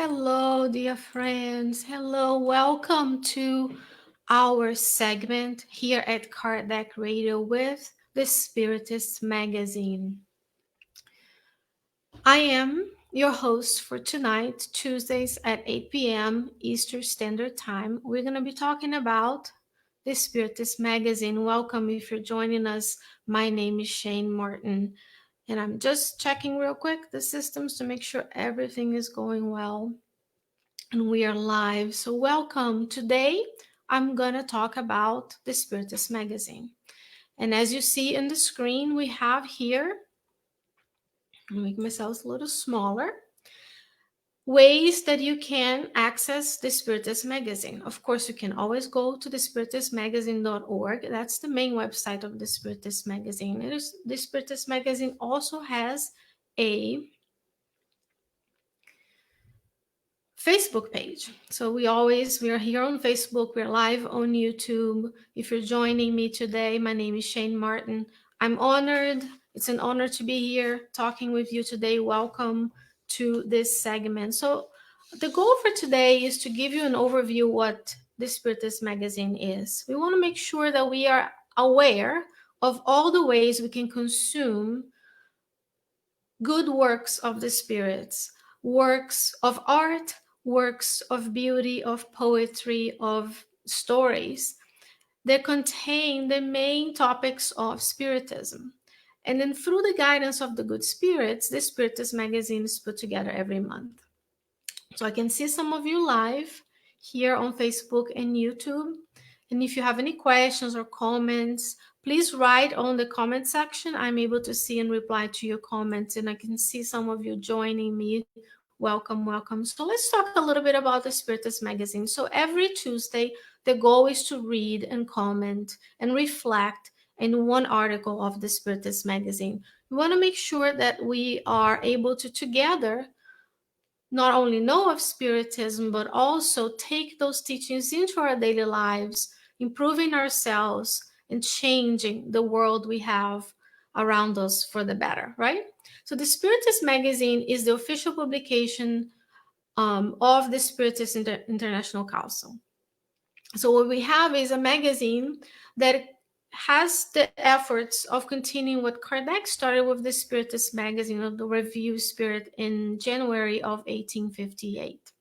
Hello, dear friends. Hello, welcome to our segment here at Kardec Radio with the Spiritist magazine. I am your host for tonight, Tuesdays at 8 p.m. Eastern Standard Time. We're going to be talking about the Spiritist magazine. Welcome if you're joining us. My name is Sheyne Martin, and I'm just checking real quick the systems to make sure everything is going well. And we are live. So, welcome. Today, I'm going to talk about the Spiritist magazine. And as you see in the screen, we have here, I'll make myself a little smaller, ways that you can access the Spiritist magazine. Of course, you can always go to the spiritistmagazine.org. That's the main website of the Spiritist magazine. The Spiritist magazine also has a Facebook page. So we are here on Facebook. We're live on YouTube. If you're joining me today, my name is Sheyne Martin. I'm honored. It's an honor to be here talking with you today. Welcome to this segment. So the goal for today is to give you an overview what the Spiritist magazine is. We want to make sure that we are aware of all the ways we can consume good works of the spirits, works of art, works of beauty, of poetry, of stories that contain the main topics of Spiritism. And then through the guidance of the good spirits, the Spiritist magazine is put together every month. So I can see some of you live here on Facebook and YouTube. And if you have any questions or comments, please write on the comment section. I'm able to see and reply to your comments, and I can see some of you joining me. Welcome, welcome. So let's talk a little bit about the Spiritist magazine. So every Tuesday, the goal is to read and comment and reflect in one article of the Spiritist magazine. We want to make sure that we are able to together not only know of Spiritism, but also take those teachings into our daily lives, improving ourselves and changing the world we have around us for the better, right? So the Spiritist magazine is the official publication of the Spiritist International Council. So what we have is a magazine that has the efforts of continuing what Kardec started with the Spiritist magazine of the Review Spirit in January of 1858.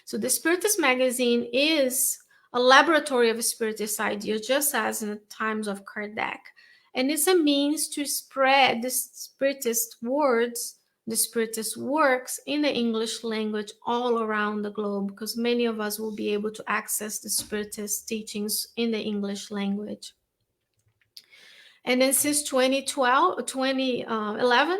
So the Spiritist magazine is a laboratory of Spiritist ideas, just as in the times of Kardec. And it's a means to spread the Spiritist words, the Spiritist works in the English language all around the globe, because many of us will be able to access the Spiritist teachings in the English language. And then since 2011,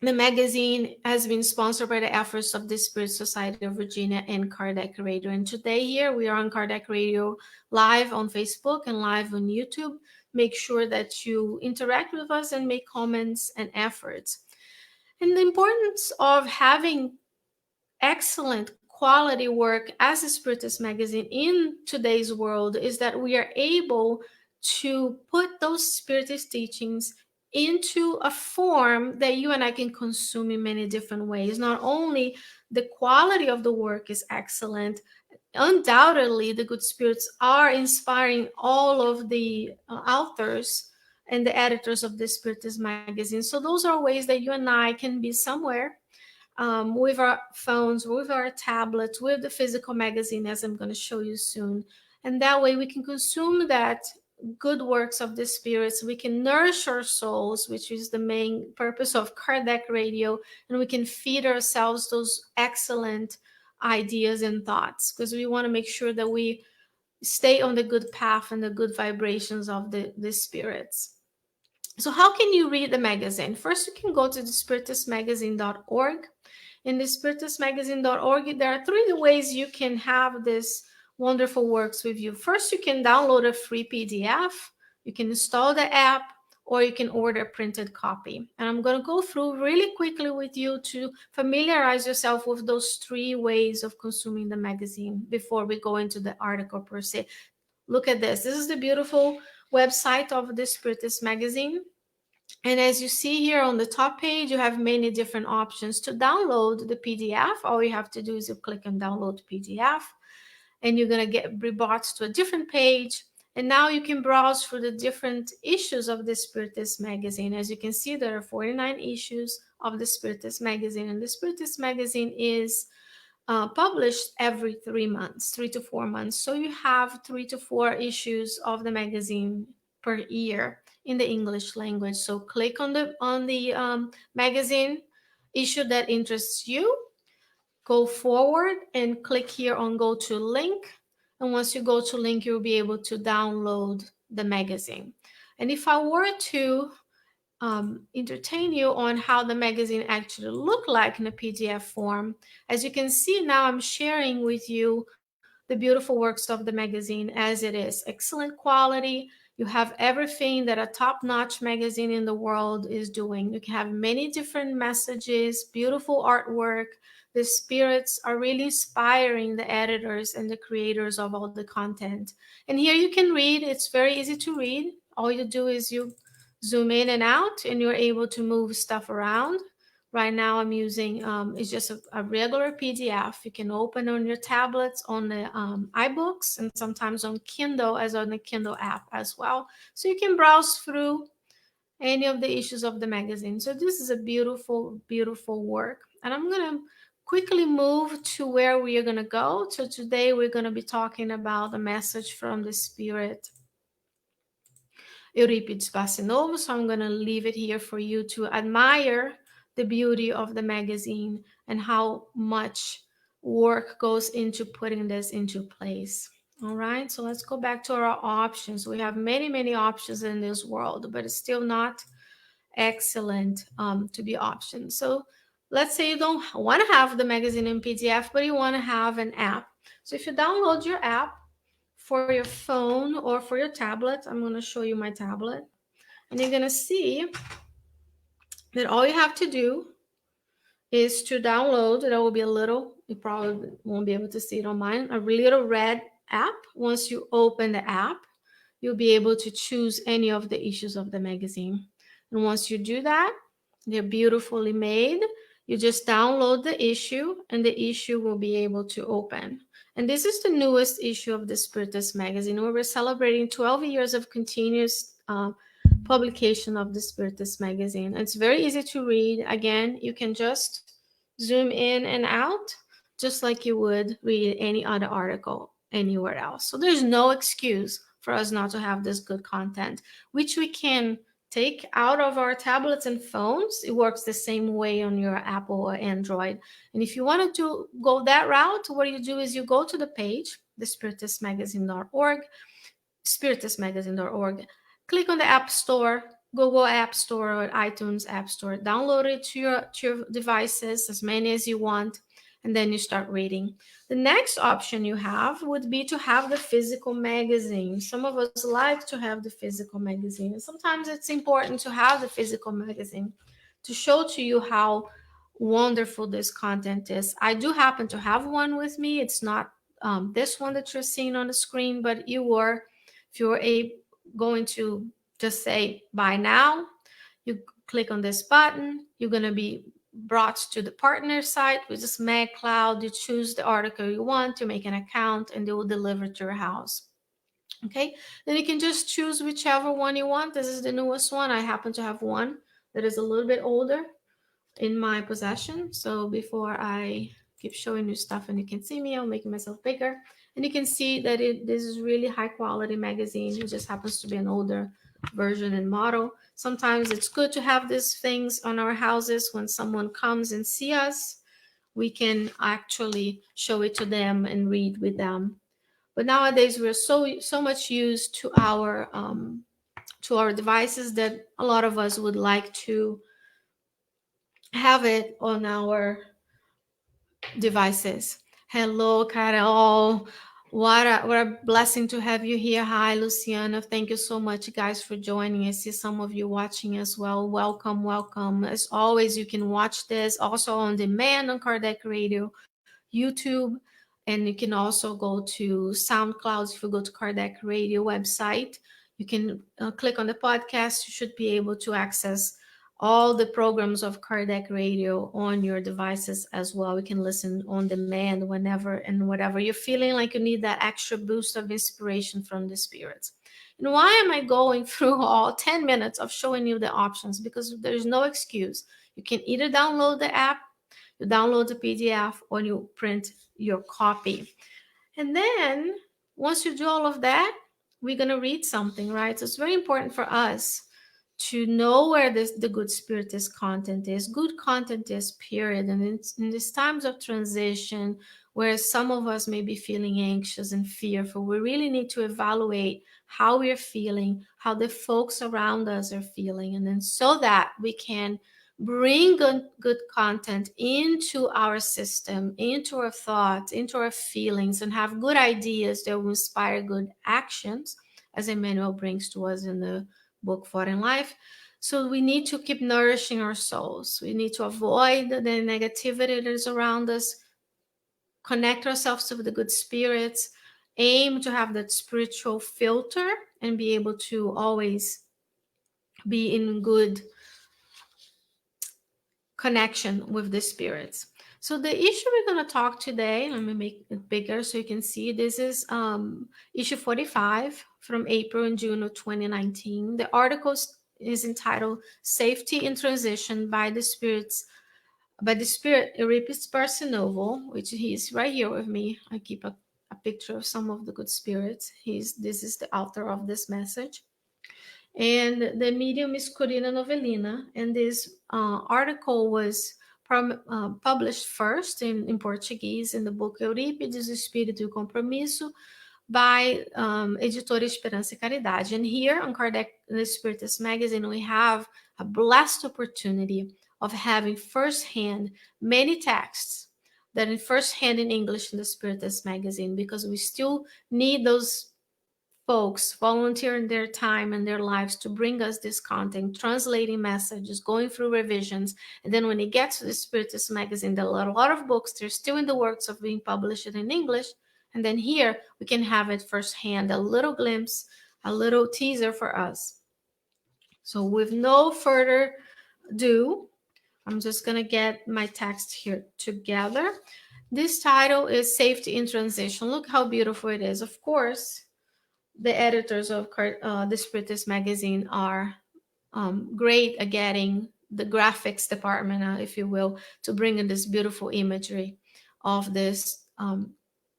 the magazine has been sponsored by the efforts of the Spirit Society of Virginia and Kardec Radio. And today here we are on Kardec Radio live on Facebook and live on YouTube. Make sure that you interact with us and make comments and efforts. And the importance of having excellent quality work as a Spiritist magazine in today's world is that we are able to put those Spiritist teachings into a form that you and I can consume in many different ways. Not only the quality of the work is excellent, undoubtedly the good spirits are inspiring all of the authors and the editors of the Spiritist magazine. So those are ways that you and I can be somewhere with our phones, with our tablets, with the physical magazine, as I'm going to show you soon. And that way we can consume that good works of the spirits. We can nourish our souls, which is the main purpose of Kardec Radio, and we can feed ourselves those excellent ideas and thoughts, because we want to make sure that we stay on the good path and the good vibrations of the spirits. So how can you read the magazine? First, you can go to the spiritistmagazine.org. In the spiritistmagazine.org, there are three ways you can have this wonderful works with you. First, you can download a free PDF, you can install the app, or you can order a printed copy. And I'm going to go through really quickly with you to familiarize yourself with those three ways of consuming the magazine before we go into the article per se. Look at this. This is the beautiful website of the Spiritist magazine. And as you see here on the top page, you have many different options to download the PDF. All you have to do is you click on download PDF, and you're going to get brought to a different page. And now you can browse through the different issues of the Spiritist magazine. As you can see, there are 49 issues of the Spiritist magazine, and the Spiritist magazine is published every 3 months, 3 to 4 months. So you have 3 to 4 issues of the magazine per year in the English language. So click on the magazine issue that interests you, go forward and click here on go to link. And once you go to link, you'll be able to download the magazine. And if I were to entertain you on how the magazine actually look like in a PDF form, as you can see now, I'm sharing with you the beautiful works of the magazine as it is. Excellent quality. You have everything that a top-notch magazine in the world is doing. You can have many different messages, beautiful artwork. The spirits are really inspiring the editors and the creators of all the content. And here you can read. It's very easy to read. All you do is you zoom in and out, and you're able to move stuff around. Right now I'm using, it's just a regular PDF. You can open on your tablets, on the iBooks, and sometimes on Kindle, as on the Kindle app as well. So you can browse through any of the issues of the magazine. So this is a beautiful, beautiful work. And I'm going to quickly move to where we are going to go. So today we're going to be talking about a message from the Spirit Euripides Bassinovo. So I'm going to leave it here for you to admire the beauty of the magazine and how much work goes into putting this into place. All right, so let's go back to our options. We have many, many options in this world, but it's still not excellent to be options. So let's say you don't want to have the magazine in PDF, but you want to have an app. So if you download your app for your phone or for your tablet, I'm going to show you my tablet, and you're going to see that all you have to do is to download. There will be a little, you probably won't be able to see it on mine, a little red app. Once you open the app, you'll be able to choose any of the issues of the magazine. And once you do that, they're beautifully made. You just download the issue, and the issue will be able to open. And this is the newest issue of the Spiritist magazine, where we're celebrating 12 years of continuous publication of the Spiritist magazine. It's very easy to read. Again, you can just zoom in and out, just like you would read any other article anywhere else. So there's no excuse for us not to have this good content, which we can take out of our tablets and phones. It works the same way on your Apple or Android. And if you wanted to go that route, what you do is you go to the page, thespiritistmagazine.org, spiritistmagazine.org, click on the App Store, Google App Store or iTunes App Store, download it to your devices, as many as you want, and then you start reading. The next option you have would be to have the physical magazine. Some of us like to have the physical magazine, and sometimes it's important to have the physical magazine to show to you how wonderful this content is. I do happen to have one with me. It's not this one that you're seeing on the screen, but if you were going to just say buy now, you click on this button. You're going to be brought to the partner site, which is MagCloud. You choose the article you want to make an account, and they will deliver to your house. Okay, then you can just choose whichever one you want. This is the newest one. I happen to have one that is a little bit older in my possession. So before I keep showing you stuff and you can see me, I'm making myself bigger. And you can see that this is really high quality magazine. It just happens to be an older version and model. Sometimes it's good to have these things on our houses. When someone comes and see us, we can actually show it to them and read with them. But nowadays we're so much used to our devices that a lot of us would like to have it on our devices. Hello, Carol. What a blessing to have you here. Hi, Luciana. Thank you so much, guys, for joining. I see some of you watching as well. Welcome, welcome. As always, you can watch this also on demand on Kardec Radio, YouTube, and you can also go to SoundCloud. If you go to Kardec Radio website, You can click on the podcast. You should be able to access all the programs of Kardec Radio on your devices as well. You can listen on demand whenever and whatever you're feeling like you need that extra boost of inspiration from the spirits. And why am I going through all 10 minutes of showing you the options? Because there's no excuse. You can either download the app, you download the PDF, or you print your copy. And then once you do all of that, we're going to read something, right? So it's very important for us to know where the good spiritist content is. Good content is, period. And in these times of transition, where some of us may be feeling anxious and fearful, we really need to evaluate how we're feeling, how the folks around us are feeling, and then so that we can bring good content into our system, into our thoughts, into our feelings, and have good ideas that will inspire good actions, as Emmanuel brings to us in the book Fought in Life. So we need to keep nourishing our souls. We need to avoid the negativity that is around us, connect ourselves to the good spirits, aim to have that spiritual filter, and be able to always be in good connection with the spirits. So the issue we're going to talk today, let me make it bigger so you can see. This is issue 45 from April and June of 2019. The article is entitled "Safety in Transition" by the Spirit Euripus Barcinovo, which he's right here with me. I keep a picture of some of the good spirits. This is the author of this message. And the medium is Corina Novellina. And this article was published first in Portuguese in the book Eurípides, Espírito e Compromisso, by Editora Esperança e Caridade. And here on Kardec the Spiritist magazine, we have a blessed opportunity of having firsthand many texts that in firsthand in English in the Spiritist magazine, because we still need those folks volunteering their time and their lives to bring us this content, translating messages, going through revisions. And then when it gets to the Spiritist magazine, there are a lot of books, they're still in the works of being published in English. And then here we can have it firsthand, a little glimpse, a little teaser for us. So with no further ado, I'm just going to get my text here together. This title is Safety in Transition. Look how beautiful it is. Of course, the editors of the Spiritist magazine are great at getting the graphics department, if you will, to bring in this beautiful imagery of this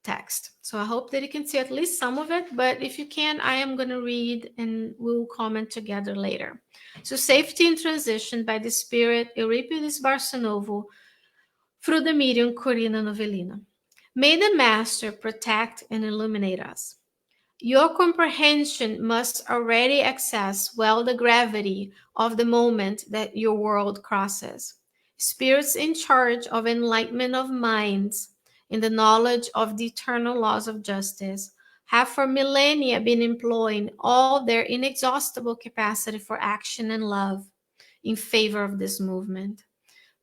text. So I hope that you can see at least some of it, but if you can, I am going to read and we'll comment together later. So Safety in Transition by the Spirit Eurippides Barcinovo through the medium Corina Novellina. May the Master protect and illuminate us. Your comprehension must already access well the gravity of the moment that your world crosses. Spirits in charge of enlightenment of minds in the knowledge of the eternal laws of justice have for millennia been employing all their inexhaustible capacity for action and love in favor of this movement.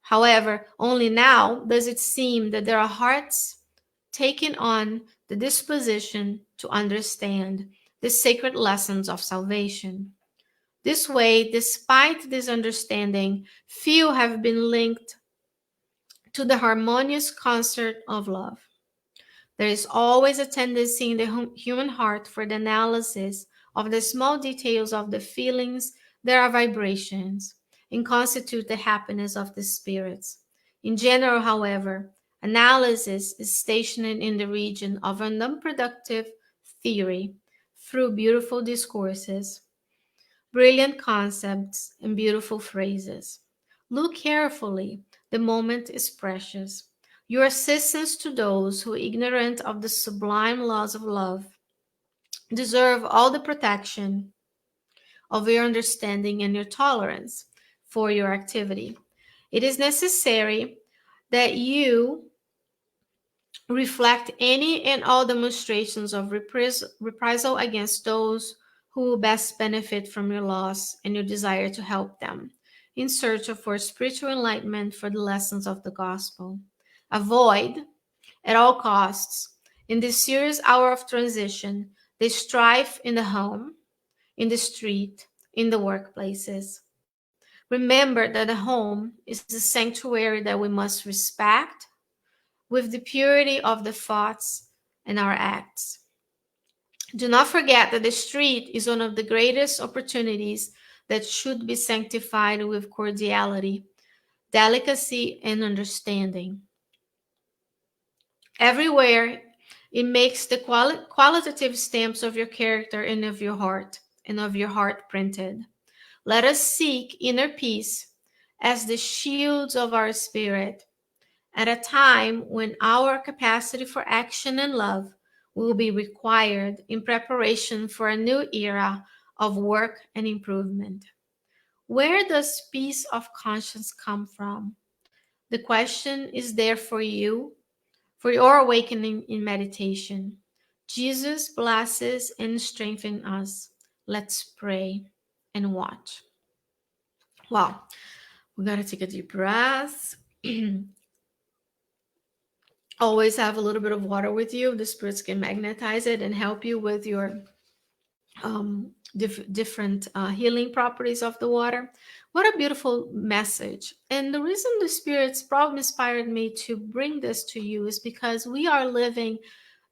However, only now does it seem that there are hearts taking on the disposition to understand the sacred lessons of salvation. This way, despite this understanding, few have been linked to the harmonious concert of love. There is always a tendency in the human heart for the analysis of the small details of the feelings that are vibrations and constitute the happiness of the spirits. In general, however, analysis is stationed in the region of an unproductive theory through beautiful discourses, brilliant concepts, and beautiful phrases. Look carefully, the moment is precious. Your assistance to those who, ignorant of the sublime laws of love, deserve all the protection of your understanding and your tolerance for your activity. It is necessary that you reflect any and all demonstrations of reprisal against those who best benefit from your loss and your desire to help them in search of for spiritual enlightenment for the lessons of the gospel. Avoid at all costs in this serious hour of transition the strife in the home, in the street, in the workplaces. Remember that the home is a sanctuary that we must respect with the purity of the thoughts and our acts. Do not forget that the street is one of the greatest opportunities that should be sanctified with cordiality, delicacy, and understanding. Everywhere, it makes the qualitative stamps of your character and of your heart printed. Let us seek inner peace as the shields of our spirit at a time when our capacity for action and love will be required in preparation for a new era of work and improvement. Where does peace of conscience come from? The question is there for you, for your awakening in meditation. Jesus blesses and strengthens us. Let's pray and watch. Wow, we gotta take a deep breath. Always have a little bit of water with you. The spirits can magnetize it and help you with your different healing properties of the water. What a beautiful message. And the reason the spirits probably inspired me to bring this to you is because we are living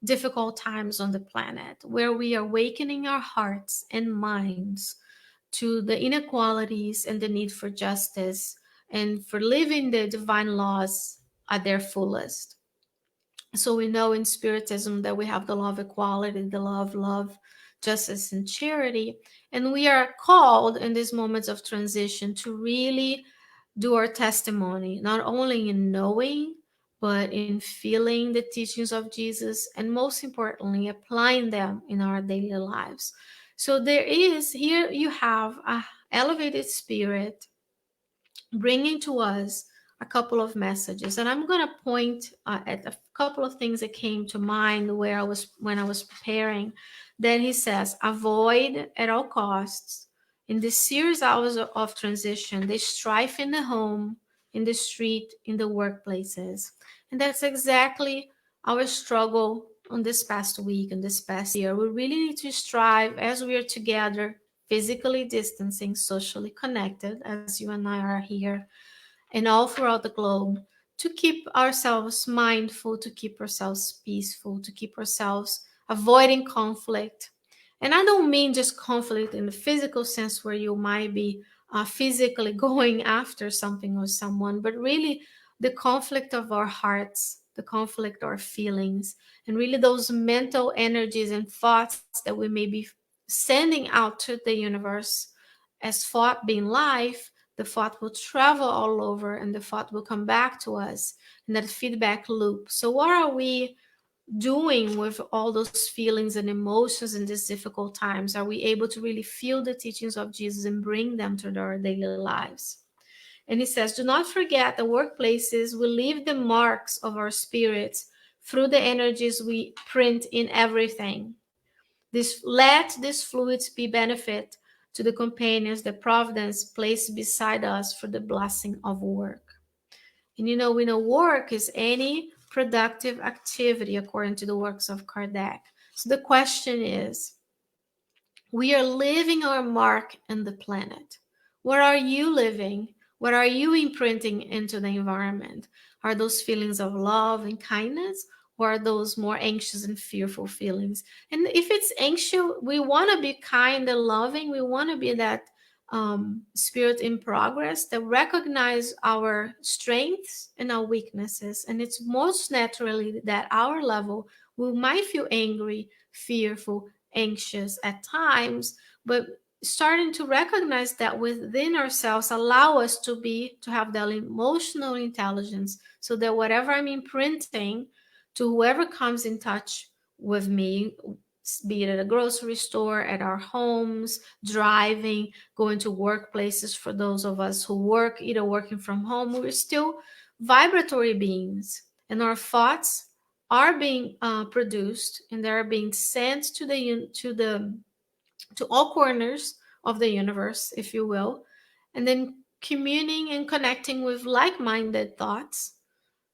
difficult times on the planet where we are awakening our hearts and minds to the inequalities and the need for justice and for living the divine laws at their fullest. So we know in Spiritism that we have the law of equality, the law of love, justice, and charity. And we are called in these moments of transition to really do our testimony, not only in knowing, but in feeling the teachings of Jesus, and most importantly, applying them in our daily lives. So there is, here you have a elevated spirit bringing to us a couple of messages, and I'm going to point at a couple of things that came to mind where I was when I was preparing. Then he says, avoid at all costs in this serious hours of transition the strife in the home, in the street, in the workplaces. And that's exactly our struggle on this past week and this past year. We really need to strive as we are together, physically distancing, socially connected, as you and I are here, and all throughout the globe, to keep ourselves mindful, to keep ourselves peaceful, to keep ourselves avoiding conflict. And I don't mean just conflict in the physical sense where you might be physically going after something or someone, but really the conflict of our hearts, the conflict of our feelings, and really those mental energies and thoughts that we may be sending out to the universe as thought being life. The thought will travel all over and the thought will come back to us in that feedback loop. So what are we doing with all those feelings and emotions in these difficult times? Are we able to really feel the teachings of Jesus and bring them to our daily lives? And he says, do not forget the workplaces will leave the marks of our spirits through the energies we print in everything. Let these fluids be benefit to the companions that Providence placed beside us for the blessing of work. And we know work is any productive activity according to the works of Kardec. So the question is, we are leaving our mark in the planet. What are you living? What are you imprinting into the environment? Are those feelings of love and kindness, or are those more anxious and fearful feelings? And if it's anxious, we want to be kind and loving. We want to be that spirit in progress that recognize our strengths and our weaknesses. And it's most naturally that our level we might feel angry, fearful, anxious at times, but starting to recognize that within ourselves allow us to have that emotional intelligence, so that whatever I'm imprinting to whoever comes in touch with me, be it at a grocery store, at our homes, driving, going to workplaces, for those of us who work, either working from home, we're still vibratory beings, and our thoughts are being produced, and they're being sent to all corners of the universe, if you will, and then communing and connecting with like-minded thoughts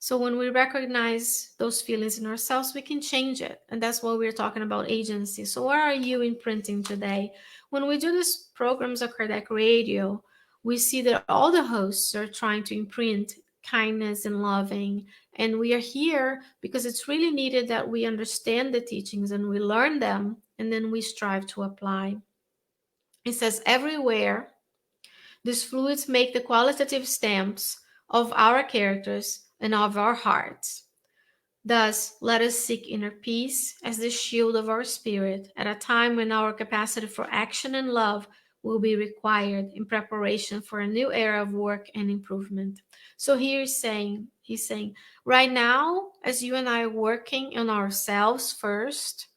So when we recognize those feelings in ourselves, we can change it. And that's what we're talking about, agency. So what are you imprinting today? When we do these programs of Cardiac Radio, we see that all the hosts are trying to imprint kindness and loving. And we are here because it's really needed that we understand the teachings and we learn them, and then we strive to apply. It says everywhere, these fluids make the qualitative stamps of our characters and of our hearts. Thus, let us seek inner peace as the shield of our spirit at a time when our capacity for action and love will be required in preparation for a new era of work and improvement. So he's saying, right now, as you and I are working on ourselves first,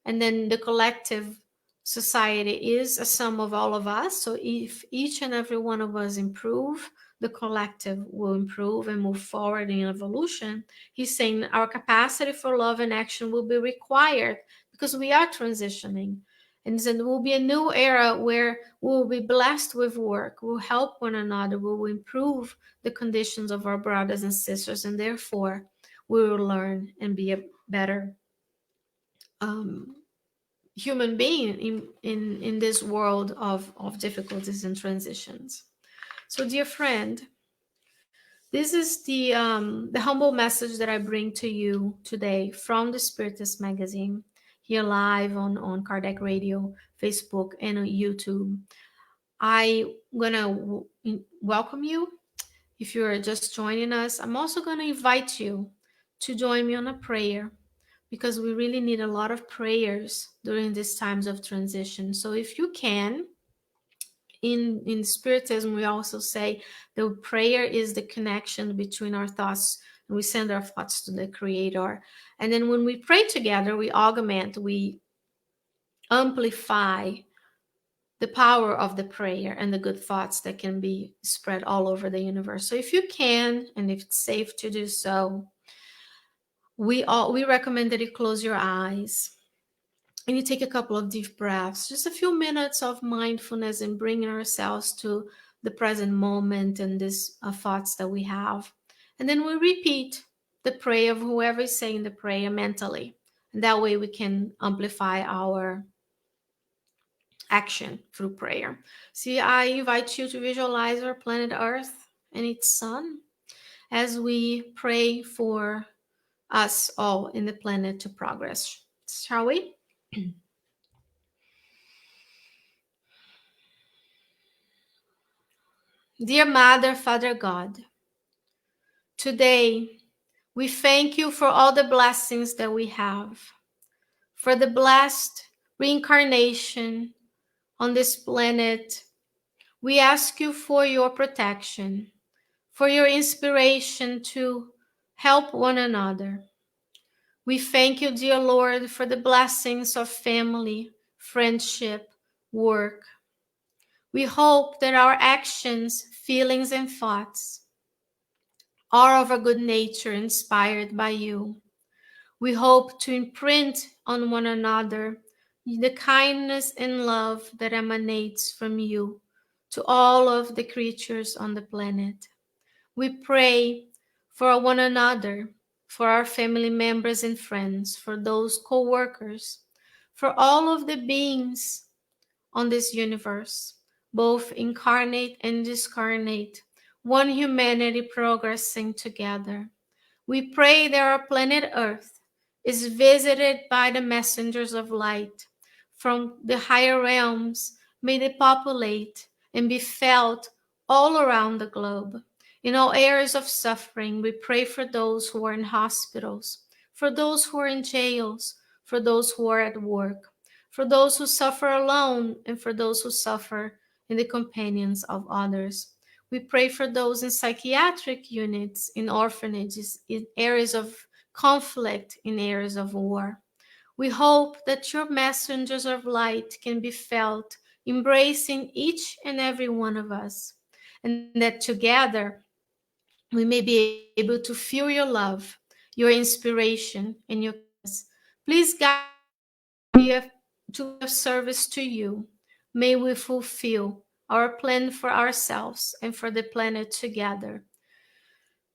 and then the collective society is a sum of all of us. So if each and every one of us improve, the collective will improve and move forward in evolution. He's saying our capacity for love and action will be required because we are transitioning. And then there will be a new era where we will be blessed with work, we'll help one another, we will improve the conditions of our brothers and sisters, and therefore we will learn and be a better um, human being in this world of difficulties and transitions. So, dear friend, this is the humble message that I bring to you today from the Spiritist magazine, here live on Cardiac Radio, Facebook, and on YouTube. I'm gonna welcome you. If you're just joining us, I'm also gonna invite you to join me on a prayer, because we really need a lot of prayers during these times of transition. So if you can, in Spiritism, we also say the prayer is the connection between our thoughts, and we send our thoughts to the Creator. And then when we pray together, we augment, we amplify the power of the prayer and the good thoughts that can be spread all over the universe. So if you can, and if it's safe to do so, we recommend that you close your eyes and you take a couple of deep breaths, just a few minutes of mindfulness and bringing ourselves to the present moment and these thoughts that we have. And then we repeat the prayer of whoever is saying the prayer mentally. And that way we can amplify our action through prayer. See, I invite you to visualize our planet Earth and its sun as we pray for us all in the planet to progress. Shall we? Dear Mother, Father God, today we thank you for all the blessings that we have, for the blessed reincarnation on this planet. We ask you for your protection, for your inspiration to help one another. We thank you, dear Lord, for the blessings of family, friendship, work. We hope that our actions, feelings, and thoughts are of a good nature inspired by you. We hope to imprint on one another the kindness and love that emanates from you to all of the creatures on the planet. We pray for one another, for our family members and friends, for those co-workers, for all of the beings on this universe, both incarnate and discarnate, one humanity progressing together. We pray that our planet Earth is visited by the messengers of light from the higher realms. May they populate and be felt all around the globe. In all areas of suffering, we pray for those who are in hospitals, for those who are in jails, for those who are at work, for those who suffer alone, and for those who suffer in the companions of others. We pray for those in psychiatric units, in orphanages, in areas of conflict, in areas of war. We hope that your messengers of light can be felt, embracing each and every one of us, and that together we may be able to feel your love, your inspiration, and your kindness. Please guide us to be of service to you. May we fulfill our plan for ourselves and for the planet together.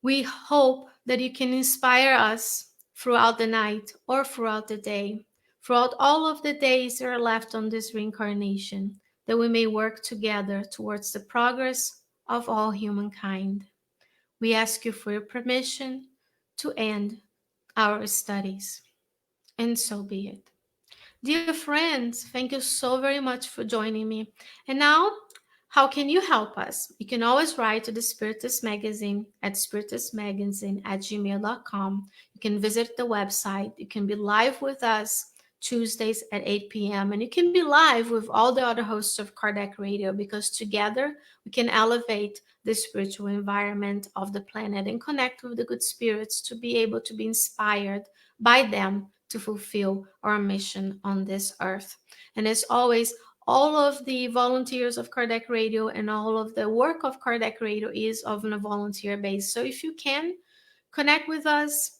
We hope that you can inspire us throughout the night or throughout the day, throughout all of the days that are left on this reincarnation, that we may work together towards the progress of all humankind. We ask you for your permission to end our studies, and so be it. Dear friends, thank you so very much for joining me. And now, how can you help us? You can always write to the Spiritist Magazine at spiritistmagazine@gmail.com. You can visit the website. You can be live with us Tuesdays at 8 p.m. And you can be live with all the other hosts of Kardec Radio, because together we can elevate the spiritual environment of the planet and connect with the good spirits to be able to be inspired by them to fulfill our mission on this earth. And as always, all of the volunteers of Kardec Radio and all of the work of Kardec Radio is on a volunteer base. So if you can connect with us,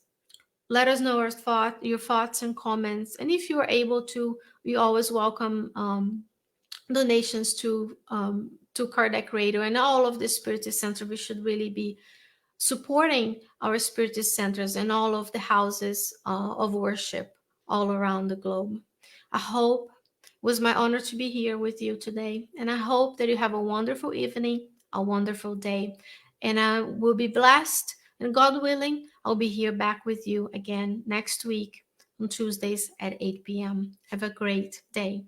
let us know your thoughts and comments. And if you are able to, we always welcome donations to Kardec Radio and all of the Spiritist Center. We should really be supporting our Spiritist centers and all of the houses of worship all around the globe. I hope it was my honor to be here with you today, and I hope that you have a wonderful evening, a wonderful day, and I will be blessed, and God willing, I'll be here back with you again next week on Tuesdays at 8 p.m. Have a great day.